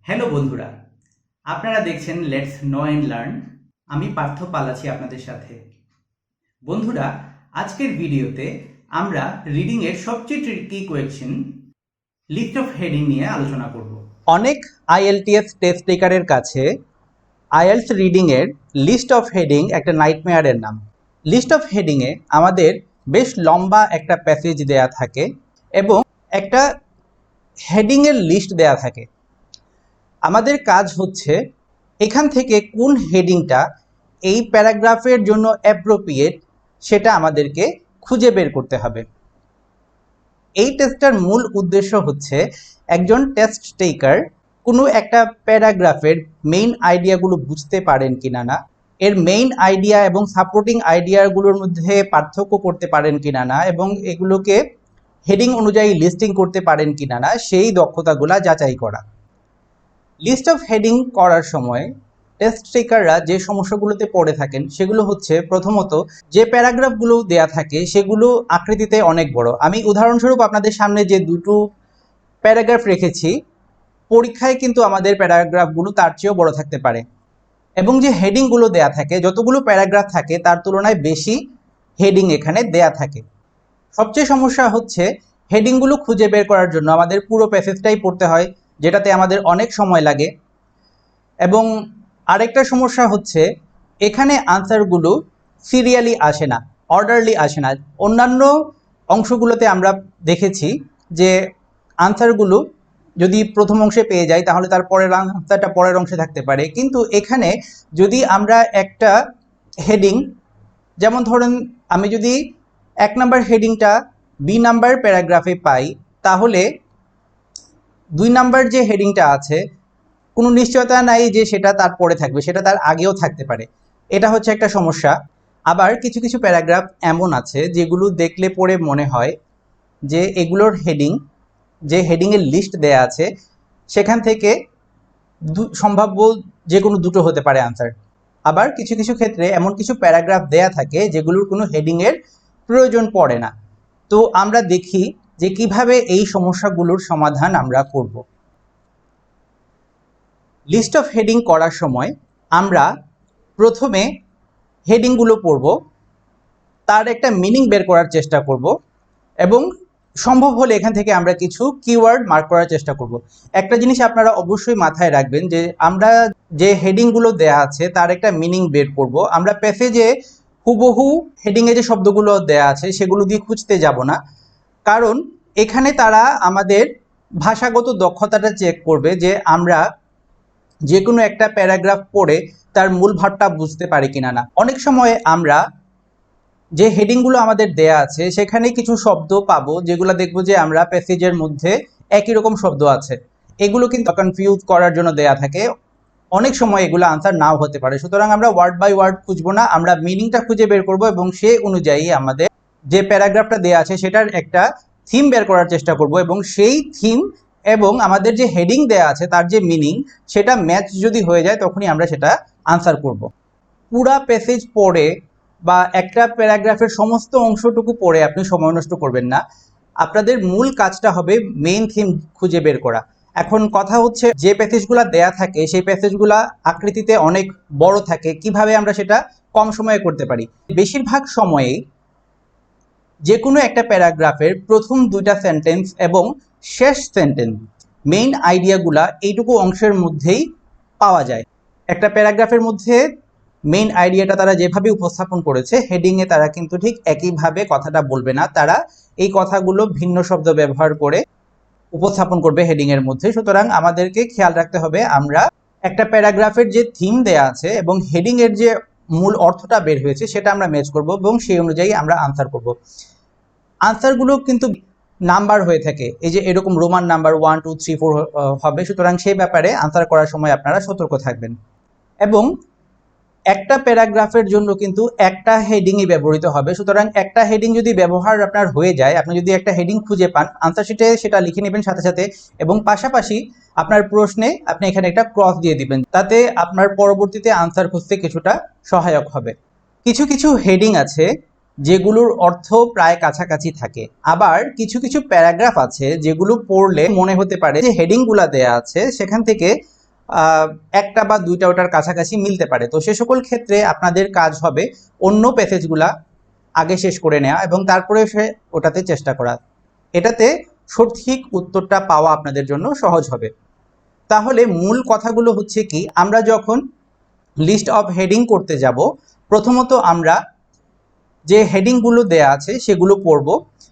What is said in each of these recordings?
Hello বন্ধুরা, আপনারা দেখছেন লেটস নো অ্যান্ড লার্ন। আমি পার্থ পাল আছি আপনাদের সাথে। বন্ধুরা, আজকের ভিডিওতে আমরা রিডিং এর সবচেয়ে tricky question list of heading নিয়ে আলোচনা করব। অনেক আইএলটিএস টেস্ট টেকারের কাছে আইএলটিএস রিডিং এর লিস্ট অফ হেডিং একটা নাইটমেয়ারের নাম। লিস্ট অফ হেডিং এ আমাদের বেশ লম্বা একটা প্যাসেজ দেয়া থাকে এবং একটা হেডিং এর লিস্ট দেয়া থাকে। আমাদের কাজ হচ্ছে এখান থেকে কোন হেডিংটা এই প্যারাগ্রাফের জন্য অ্যাপ্রোপ্রিয়েট সেটা আমাদেরকে খুঁজে বের করতে হবে। এই টেস্টটার মূল উদ্দেশ্য হচ্ছে একজন টেস্ট টেকার কোনো একটা প্যারাগ্রাফের মেইন আইডিয়াগুলো বুঝতে পারেন কিনা না, এর মেইন আইডিয়া এবং সাপোর্টিং আইডিয়াগুলোর মধ্যে পার্থক্য করতে পারেন কিনা না, এবং এগুলোকে হেডিং অনুযায়ী লিস্টিং করতে পারেন কিনা না, সেই দক্ষতাগুলো যাচাই করা। লিস্ট অফ হেডিং করার সময় টেস্ট টেকাররা যে সমস্যাগুলোতে পড়ে থাকেন সেগুলো হচ্ছে, প্রথমত যে প্যারাগ্রাফগুলো দেয়া থাকে সেগুলো আকৃতিতে অনেক বড়। আমি উদাহরণস্বরূপ আপনাদের সামনে যে দুটো প্যারাগ্রাফ রেখেছি, পরীক্ষায় কিন্তু আমাদের প্যারাগ্রাফগুলো তার চেয়েও বড় থাকতে পারে, এবং যে হেডিংগুলো দেয়া থাকে, যতগুলো প্যারাগ্রাফ থাকে তার তুলনায় বেশি হেডিং এখানে দেয়া থাকে। সবচেয়ে সমস্যা হচ্ছে হেডিংগুলো খুঁজে বের করার জন্য আমাদের পুরো প্যাসেজটাই পড়তে হয়, যেটাতে আমাদের অনেক সময় লাগে। এবং আরেকটা সমস্যা হচ্ছে এখানে আনসারগুলো সিরিয়ালি আসে না, অর্ডারলি আসে না। অন্যান্য অংশগুলোতে আমরা দেখেছি যে আনসারগুলো যদি প্রথম অংশে পেয়ে যাই তাহলে তার পরের আনসারটা পরের অংশে থাকতে পারে, কিন্তু এখানে যদি আমরা একটা হেডিং, যেমন ধরেন আমি যদি 1 নাম্বার হেডিংটা বি নাম্বার প্যারাগ্রাফে পাই, তাহলে 2 নাম্বার যে হেডিংটা আছে কোনো নিশ্চয়তা নাই যে সেটা তার পরে থাকবে, সেটা তার আগেও থাকতে পারে। এটা হচ্ছে একটা সমস্যা। আবার কিছু কিছু প্যারাগ্রাফ এমন আছে যেগুলো দেখলে পরে মনে হয় যে এগুলোর হেডিং, যে হেডিংয়ের লিস্ট দেয়া আছে সেখান থেকে সম্ভাব্য যে কোনো দুটো হতে পারে আনসার। আবার কিছু কিছু ক্ষেত্রে এমন কিছু প্যারাগ্রাফ দেয়া থাকে যেগুলোর কোনো হেডিংয়ের প্রয়োজন পড়ে না। তো আমরা দেখি যে কিভাবে এই সমস্যাগুলোর সমাধান আমরা করব। লিস্ট অফ হেডিং করার সময় আমরা প্রথমে হেডিংগুলো পড়ব, তার একটা মিনিং বের করার চেষ্টা করব, এবং সম্ভব হলে এখান থেকে আমরা কিছু কিওয়ার্ড মার্ক করার চেষ্টা করব। একটা জিনিস আপনারা অবশ্যই মাথায় রাখবেন যে আমরা যে হেডিংগুলো দেয়া আছে তার একটা মিনিং বের করব। আমরা প্যাসেজে হুবহু হেডিংয়ে যে শব্দগুলো দেয়া আছে সেগুলো দিয়ে খুঁজতে যাব না, কারণ এখানে তারা আমাদের ভাষাগত দক্ষতাটা চেক করবে যে আমরা যে কোনো একটা প্যারাগ্রাফ পড়ে তার মূল ভাবটা বুঝতে পারি কিনা না। অনেক সময় আমরা যে হেডিংগুলো আমাদের দেয়া আছে সেখানে কিছু শব্দ পাবো যেগুলো দেখবো যে আমরা প্যাসেজের মধ্যে একই রকম শব্দ আছে, এগুলো কিন্তু কনফিউজ করার জন্য দেয়া থাকে। অনেক সময় এগুলো আনসার নাও হতে পারে, সুতরাং আমরা ওয়ার্ড বাই ওয়ার্ড খুঁজবো না, আমরা মিনিংটা খুঁজে বের করব এবং সে অনুযায়ী আমাদের যে প্যারাগ্রাফটা দেয়া আছে সেটার একটা থিম বের করার চেষ্টা করব, এবং সেই থিম এবং আমাদের যে হেডিং দেয়া আছে তার যে মিনিং সেটা ম্যাচ যদি হয়ে যায় তখনই আমরা সেটা আনসার করব। পুরা প্যাসেজ পড়ে বা একটা প্যারাগ্রাফের সমস্ত অংশটুকু পড়ে আপনি সময় নষ্ট করবেন না। আপনাদের মূল কাজটা হবে মেইন থিম খুঁজে বের করা। এখন কথা হচ্ছে যে প্যাসেজগুলো দেয়া থাকে সেই প্যাসেজগুলো আকৃতিতে অনেক বড় থাকে, কিভাবে আমরা সেটা কম সময়ে করতে পারি। বেশিরভাগ সময়েই যে কোনো একটা প্যারাগ্রাফের প্রথম 2টা সেন্টেন্স এবং শেষ সেন্টেন্স, মেইন আইডিয়াগুলা এইটুকু অংশের মধ্যেই পাওয়া যায়। একটা প্যারাগ্রাফের মধ্যে মেইন আইডিয়াটা তারা যেভাবে উপস্থাপন করেছে হেডিংয়ে তারা কিন্তু ঠিক একইভাবে কথাটা বলবে না, তারা এই কথাগুলো ভিন্ন শব্দ ব্যবহার করে উপস্থাপন করবে হেডিংয়ের মধ্যে। সুতরাং আমাদেরকে খেয়াল রাখতে হবে আমরা একটা প্যারাগ্রাফের যে থিম দেয়া আছে এবং হেডিংয়ের যে মূল অর্থটা বের হয়েছে সেটা আমরা ম্যাচ করব এবং সেই অনুযায়ী আমরা আনসার করব। আনসারগুলো কিন্তু নাম্বার হয়ে থাকে, এই যে এরকম রোমান নাম্বার 1 2 3 4 হবে, সুতরাং সেই ব্যাপারে আনসার করার সময় আপনারা সতর্ক থাকবেন। এবং একটা প্যারাগ্রাফের জন্য কিন্তু একটা হেডিংই ব্যবহৃত হবে, সুতরাং একটা হেডিং যদি ব্যবহার আপনার হয়ে যায়, আপনি যদি একটা হেডিং খুঁজে পান আনসার শিটে সেটা লিখে নেবেন সাথে সাথে, এবং পাশাপাশি আপনার প্রশ্নে আপনি এখানে একটা ক্রস দিয়ে দিবেন, তাতে আপনার পরবর্তীতে আনসার খুঁজতে কিছুটা সহায়ক হবে। কিছু কিছু হেডিং আছে যেগুলোর অর্থ প্রায় কাছাকাছি থাকে, আবার কিছু কিছু প্যারাগ্রাফ আছে যেগুলো পড়লে মনে হতে পারে যে হেডিংগুলো দেয়া আছে সেখান থেকে একটা বা দুইটা ওটার কাছাকাছি মিলতে পারে। তো সে সকল ক্ষেত্রে আপনাদের কাজ হবে অন্য প্যাসেজগুলা আগে শেষ করে নেওয়া এবং তারপরে সে ওটাতে চেষ্টা করা। এটাতে সঠিক উত্তরটা পাওয়া আপনাদের জন্য সহজ হবে। তাহলে মূল কথাগুলো হচ্ছে কি, আমরা যখন লিস্ট অফ হেডিং করতে যাব, প্রথমত আমরা যে হেডিংগুলো দেয়া আছে সেগুলো পড়ব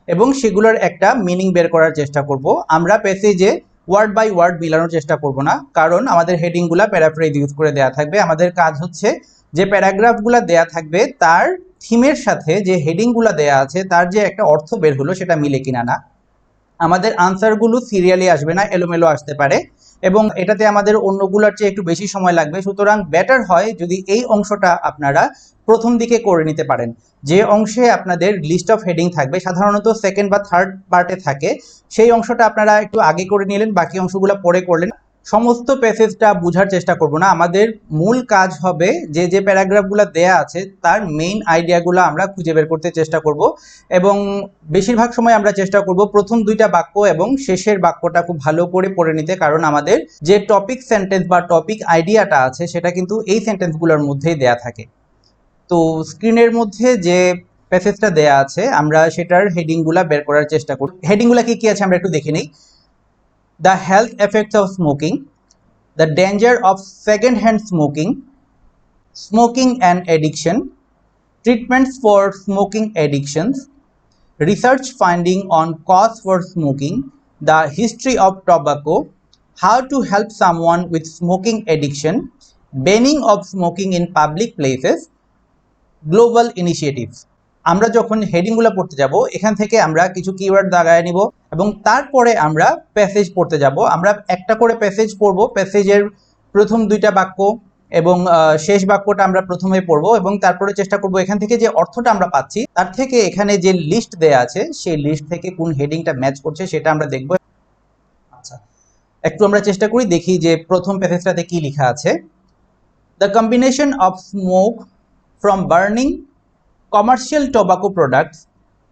এবং সেগুলোর একটা মিনিং বের করার চেষ্টা করব। আমরা প্যাসেজে ওয়ার্ড বাই ওয়ার্ড মিলানোর চেষ্টা করব না, কারণ আমাদের হেডিংগুলো প্যারাফ্রেজ ইউজ করে দেয়া থাকবে। আমাদের কাজ হচ্ছে যে প্যারাগ্রাফগুলো দেয়া থাকবে তার থিমের সাথে যে হেডিংগুলো দেয়া আছে তার যে একটা অর্থ বের হলো সেটা মিলে কিনা না। আমাদের আনসারগুলো সিরিয়ালি আসবে না, এলোমেলো আসতে পারে এবং এটাতে আমাদের অন্যগুলোর চেয়ে একটু বেশি সময় লাগবে। সুতরাং বেটার হয় যদি এই অংশটা আপনারা প্রথম দিকে করে নিতে পারেন। যে অংশে আপনাদের লিস্ট অফ হেডিং থাকবে, সাধারণত সেকেন্ড বা থার্ড পার্টে থাকে, সেই অংশটা আপনারা একটু আগে করে নিলেন, বাকি অংশগুলো পরে করলেন। সমস্ত প্যাসেজটা বোঝার চেষ্টা করব না, আমাদের মূল কাজ হবে যে যে প্যারাগ্রাফগুলো দেয়া আছে তার মেইন আইডিয়াগুলো আমরা খুঁজে বের করতে চেষ্টা করব এবং বেশিরভাগ সময় আমরা চেষ্টা করব প্রথম দুইটা বাক্য এবং শেষের বাক্যটা খুব ভালো করে পড়ে নিতে, কারণ আমাদের যে টপিক সেন্টেন্স বা টপিক আইডিয়াটা আছে সেটা কিন্তু এই সেন্টেন্সগুলোর মধ্যেই দেয়া থাকে। তো স্ক্রিনের মধ্যে যে প্যাসেজটা দেয়া আছে আমরা সেটার হেডিংগুলো বের করার চেষ্টা করি। হেডিংগুলো কি কি আছে আমরা একটু দেখে নিই। The health effects of smoking, the danger of second-hand smoking, smoking and addiction, treatments for smoking addictions, research finding on cause for smoking, the history of tobacco, how to help someone with smoking addiction, banning of smoking in public places, global initiatives. আমরা যখন হেডিংগুলো পড়তে যাব এখান থেকে আমরা কিছু keyword দাগায় নিব এবং তারপরে আমরা প্যাসেজ পড়তে যাব। আমরা একটা করে প্যাসেজ পড়ব, প্যাসেজের প্রথম দুইটা বাক্য এবং শেষ বাক্যটা আমরা প্রথমে পড়ব এবং তারপরে চেষ্টা করব এখান থেকে যে অর্থটা আমরা পাচ্ছি তার থেকে এখানে যে লিস্ট দেয়া আছে সেই লিস্ট থেকে কোন হেডিংটা ম্যাচ করছে সেটা আমরা দেখব। আচ্ছা, একটু আমরা চেষ্টা করি দেখি যে প্রথম প্যাসেজটাতে কি লেখা আছে। The combination of smoke from burning commercial tobacco products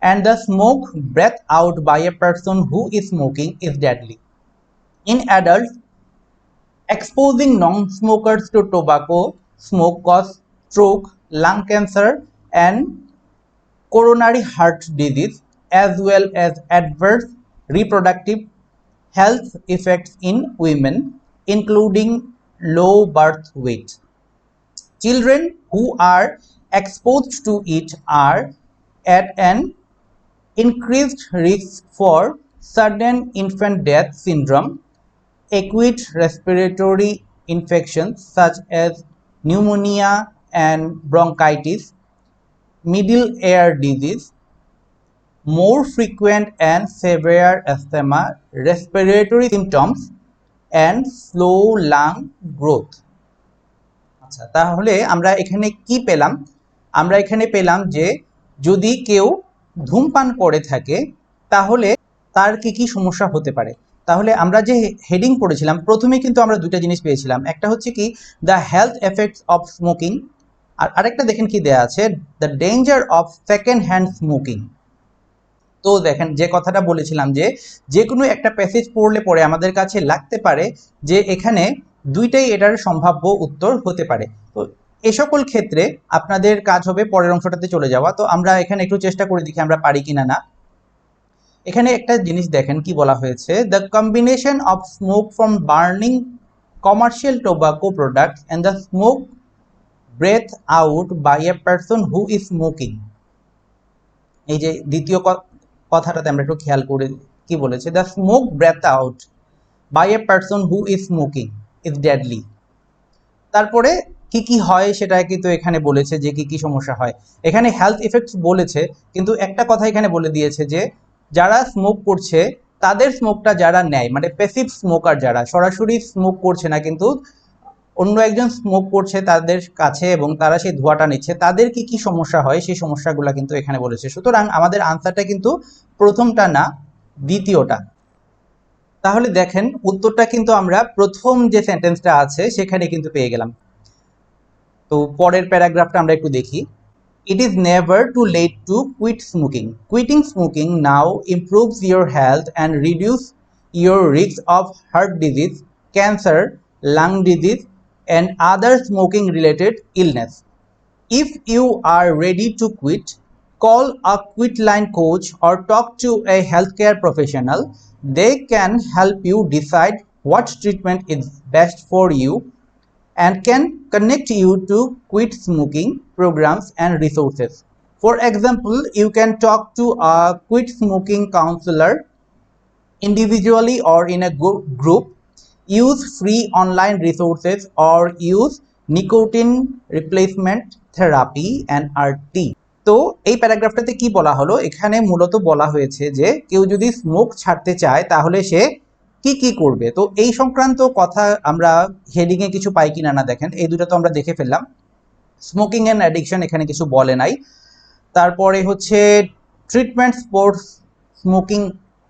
and the smoke breathed out by a person who is smoking is deadly. In adults, exposing non-smokers to tobacco smoke causes stroke, lung cancer, and coronary heart disease, as well as adverse reproductive health effects in women, including low birth weight. Children who are exposed to it are at an increased risk for sudden infant death syndrome, acute respiratory infections such as pneumonia and bronchitis, middle ear disease, more frequent and severe asthma, respiratory symptoms, and slow lung growth. আচ্ছা, তাহলে আমরা এখানে কি পেলাম? আমরা এখানে পেলাম যে যদি কেউ ধূমপান করে থাকে তাহলে তার কি কি সমস্যা হতে পারে। তাহলে আমরা যে হেডিং পড়েছিলাম প্রথমে কিন্তু আমরা দুইটা জিনিস পেয়েছিলাম, একটা হচ্ছে কি the health effects of smoking, আর আরেকটা দেখেন কি দেয়া আছে the danger of second hand smoking. তো দেখেন যে কথাটা বলেছিলাম যে যে কোনো একটা প্যাসেজ পড়লে পরে আমাদের কাছে লাগতে পারে যে এখানে দুইটাই এটার সম্ভাব্য উত্তর হতে পারে। তো এ সকল ক্ষেত্রে আপনাদের কাজ হবে পরের অংশটাতে চলে যাওয়া। তো আমরা এখানে একটু চেষ্টা করে দেখি আমরা পারি কিনা না। এখানে একটা জিনিস দেখেন কি বলা হয়েছে, the combination of smoke from burning commercial tobacco products and the smoke breath out by a person who is smoking. এই যে দ্বিতীয় কথাটাতে আমরা একটু খেয়াল করে কি বলেছে, the smoke breath out by a person who is smoking is deadly. তারপরে কি কি হয় সেটা কিন্তু এখানে বলেছে যে কি কি সমস্যা হয়। এখানে হেলথ ইফেক্টস বলেছে কিন্তু একটা কথা এখানে বলে দিয়েছে যে যারা স্মোক করছে তাদের স্মোকটা যারা নেয়, মানে প্যাসিভ স্মোকার যারা সরাসরি স্মোক করছে না কিন্তু অন্য একজন স্মোক করছে তাদের কাছে এবং তারা সেই ধোঁয়াটা নিচ্ছে, তাদের কি কি সমস্যা হয় সেই সমস্যাগুলো কিন্তু এখানে বলেছে। সুতরাং আমাদের আনসারটা কিন্তু প্রথমটা না, দ্বিতীয়টা। তাহলে দেখেন উত্তরটা কিন্তু আমরা প্রথম যে সেন্টেন্সটা আছে সেখানে কিন্তু পেয়ে গেলাম। তো পরের প্যারাগ্রাফটা আমরা একটু দেখি। It is never too late to quit smoking. Quitting smoking now improves your health and reduce your risk of heart disease, cancer, lung disease, and other smoking related illness. If you are ready to quit, call a quit line coach or talk to a healthcare professional. They can help you decide what treatment is best for you and can connect you to quit smoking programs and resources. For example, you can talk to a quit smoking counselor individually or in a group, use free online resources or use nicotine replacement therapy NRT. তো এই প্যারাগ্রাফটাতে কি বলা হলো, এখানে মূলত বলা হয়েছে যে কেউ যদি স্মোক ছাড়তে চায় তাহলে সে কি কি করবে। তো এই সংক্রান্ত কথা আমরা হেডিংয়ে কিছু পাই কিনা না, দেখেন এই দুটো তো আমরা দেখে ফেললাম। স্মোকিং অ্যান্ড অ্যাডিকশন এখানে কিছু বলে নাই। তারপরে হচ্ছে ট্রিটমেন্ট ফর স্মোকিং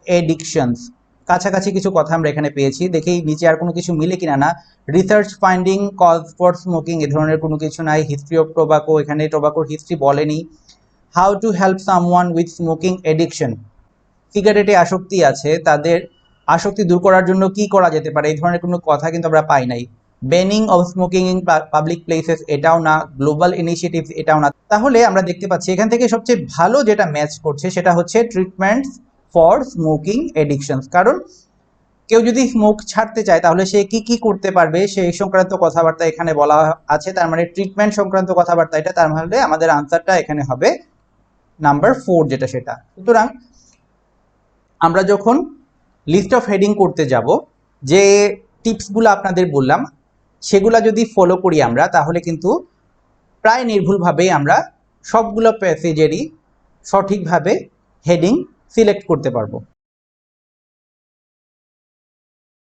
এডিকশনস, কাছাকাছি কিছু কথা আমরা এখানে পেয়েছি। দেখেই নিচে আর কোনো কিছু মিলে কিনা না। Research finding cause for smoking এ ধরনের কোনো কিছু নাই। হিস্ট্রি অফ টোবাকো, এখানে টোবাকোর হিস্ট্রি বলেনি। How to help someone with smoking addiction, সিগারেটে আসক্তি আছে, তাদের আসক্তি দূর করার জন্য কি করা যেতে পারে, এই ধরনের কোনো কথা কিন্তু আমরা পাই নাই। Banning of smoking in public places এটাও না। গ্লোবাল ইনিশিয়েটিভ এটাও না। তাহলে আমরা দেখতে পাচ্ছি এখান থেকে সবচেয়ে ভালো যেটা ম্যাচ করছে সেটা হচ্ছে ট্রিটমেন্ট ফর স্মোকিং এডিকশনস। কারণ কেউ যদি স্মোক ছাড়তে চায় তাহলে সে কি কি করতে পারবে সেই সংক্রান্ত কথাবার্তা এখানে বলা আছে। তার মানে ট্রিটমেন্ট সংক্রান্ত কথাবার্তা এটা, তার মানে আমাদের আনসারটা এখানে হবে নাম্বার 4 যেটা সেটা। সুতরাং আমরা যখন লিস্ট অফ হেডিং করতে যাব, যে টিপসগুলো আপনাদের বললাম সেগুলো যদি ফলো করি আমরা, তাহলে কিন্তু প্রায় নির্ভুলভাবেই আমরা সবগুলো প্যাসেজেরই সঠিকভাবে হেডিং সিলেক্ট করতে পারবো।